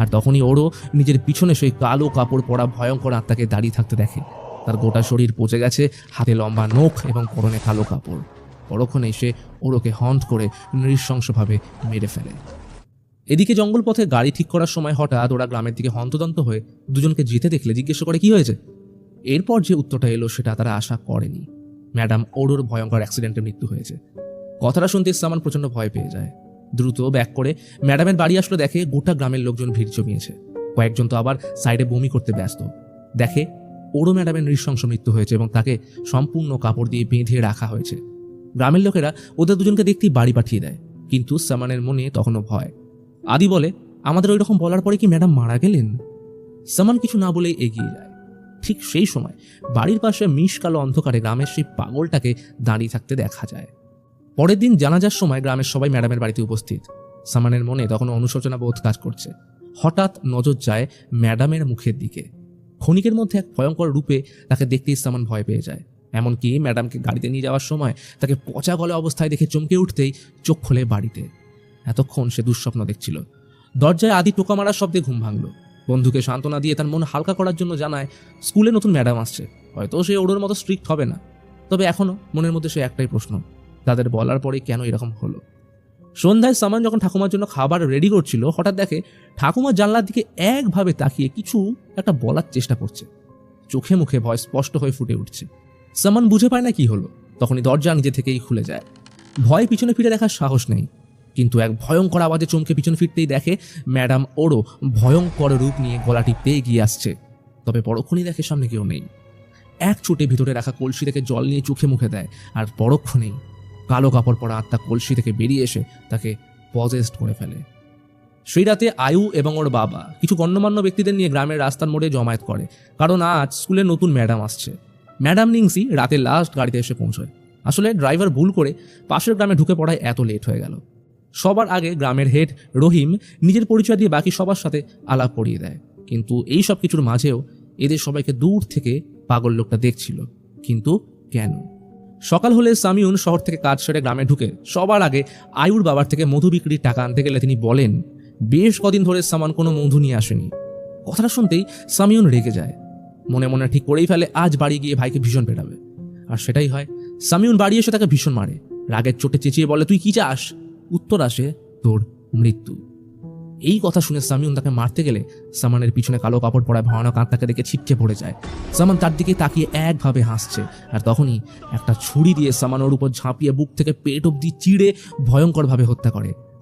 আর তখনই ওরও নিজের পিছনে সেই কালো কাপড় পরা ভয়ঙ্কর আত্মাকে দাঁড়িয়ে থাকতে দেখে। তার গোটা শরীর পচে গেছে, হাতে লম্বা নখ এবং পরনে কালো কাপড়। পরক্ষণে সে ওরকে হন্ট করে নৃশংসভাবে মেরে ফেলে। এদিকে জঙ্গল পথে গাড়ি ঠিক করার সময় হঠাৎ ওরা গ্রামের দিকে হন্তদন্ত হয়ে দুজনকে যেতে দেখলে জিজ্ঞেস করে কি হয়েছে। এরপর যে উত্তরটা এলো সেটা তারা আশা করেনি। ম্যাডাম ওরোর ভয়ঙ্কর অ্যাক্সিডেন্টে মৃত্যু হয়েছে। কথাটা শুনতে সামান প্রচণ্ড ভয় পেয়ে যায়। দ্রুত ব্যাক করে ম্যাডামের বাড়ি আসলে দেখে গোটা গ্রামের লোকজন ভিড় জমিয়েছে। কয়েকজন তো আবার সাইডে বমি করতে ব্যস্ত। দেখে ওরো ম্যাডামের নৃশংস মৃত্যু হয়েছে এবং তাকে সম্পূর্ণ কাপড় দিয়ে বেঁধে রাখা হয়েছে। গ্রামের লোকেরা ওদের দুজনকে দেখতেই বাড়ি পাঠিয়ে দেয়, কিন্তু সামানের মনে তখনও ভয়। আদি বলে, আমাদের ওই রকম বলার পরে কি ম্যাডাম মারা গেলেন? সামান কিছু না বলেই এগিয়ে যায়। ঠিক সেই সময় বাড়ির পাশে মিশকালো অন্ধকারে গ্রামের সেই পাগলটাকে দাঁড়িয়ে থাকতে দেখা যায়। পরের দিন জানাজার সময় গ্রামের সবাই ম্যাডামের বাড়িতে উপস্থিত। সামানের মনে তখন অনুশোচনা বোধ কাজ করছে। হঠাৎ নজর যায় ম্যাডামের মুখের দিকে। ক্ষণিকের মধ্যে এক ভয়ঙ্কর রূপে তাকে দেখতেই সামান ভয় পেয়ে যায়। এমনকি ম্যাডামকে গাড়িতে নিয়ে যাওয়ার সময় তাকে পচা গলা অবস্থায় দেখে চমকে উঠতেই চোখ খোলে বাড়িতে। এতক্ষণ সে দুঃস্বপ্ন দেখছিল। দরজায় আদি টোকা মারার শব্দে ঘুম ভাঙল। বন্ধুকে সান্ত্বনা দিয়ে তার মন হালকা করার জন্য জানায় স্কুলে নতুন ম্যাডাম আসছে, হয়তো সে ওর মতো স্ট্রিক্ট হবে না। তবে এখনও মনের মধ্যে সে একটাই প্রশ্ন, তাদের বলার পরে কেন এরকম হলো। সন্ধ্যায় সামান যখন ঠাকুমার জন্য খাবার রেডি করছিল, হঠাৎ দেখে ঠাকুমার জানলার দিকে একভাবে তাকিয়ে কিছু একটা বলার চেষ্টা করছে। চোখে মুখে ভয় স্পষ্ট হয়ে ফুটে উঠছে। সামান বুঝে পায় না কি হলো। তখনই দরজা নিজে থেকেই খুলে যায়। ভয় পিছনে ফিরে দেখার সাহস নেই, কিন্তু এক ভয়ঙ্কর আওয়াজে চমকে পিছনে ফিরতেই দেখে ম্যাডাম ওরও ভয়ঙ্কর রূপ নিয়ে গলা টিপতে এগিয়ে আসছে। তবে পরক্ষণেই দেখে সামনে কেউ নেই। এক চোটে ভিতরে রাখা কলসি থেকে জল নিয়ে চোখে মুখে দেয়, আর পরক্ষণেই কালো কাপড় পরা আত্মা কলসি থেকে বেরিয়ে এসে তাকে পজেসড করে ফেলে। সেই রাতে আয়ু এবং ওর বাবা কিছু গণ্যমান্য ব্যক্তিদের নিয়ে গ্রামের রাস্তার মোড়ে জমায়েত করে, কারণ আজ স্কুলে নতুন ম্যাডাম আসছে। ম্যাডাম নিংসি রাতে লাস্ট গাড়িতে এসে পৌঁছয়। আসলে ড্রাইভার ভুল করে পাশের গ্রামে ঢুকে পড়ায় এত লেট হয়ে গেল। সবার আগে গ্রামের হেড রহিম নিজের পরিচয় দিয়ে বাকি সবার সাথে আলাপ করিয়ে দেয়। কিন্তু এই সব কিছুর মাঝেও এদের সবাইকে দূর থেকে পাগল লোকটা দেখছিল। কিন্তু কেন? সকাল হলে সামিউন শহর থেকে কাজ সেরে গ্রামে ঢুকে সবার আগে আয়ুর বাবার থেকে মধু বিক্রির টাকা আনতে গেলে তিনি বলেন বেশ কদিন ধরে সামান কোনো মধু নিয়ে আসেনি। কথাটা শুনতেই সামিউন রেগে যায়। মনে মনে ঠিক করেই ফেলে আজ বাড়ি গিয়ে ভাইকে ভীষণ পেটাবে। আর সেটাই হয়। সামিউন বাড়ি এসে তাকে ভীষণ মারে। রাগের চোটে চেঁচিয়ে বলে, তুই কি চাস? উত্তর আসে, তোর মৃত্যু। এই কথা শুনে সামিউন তাকে মারতে গেলে সামানের পিছনে কালো কাপড় পরা ভয়ানক আত্মাকে দেখে ছিটকে পড়ে যায়। সামান তার দিকে তাকিয়ে একভাবে হাসছে, আর তখনই একটা ছুরি দিয়ে সামানোর উপর ঝাঁপিয়ে বুক থেকে পেট অব্দি চিড়ে ভয়ঙ্করভাবে হত্যা করে।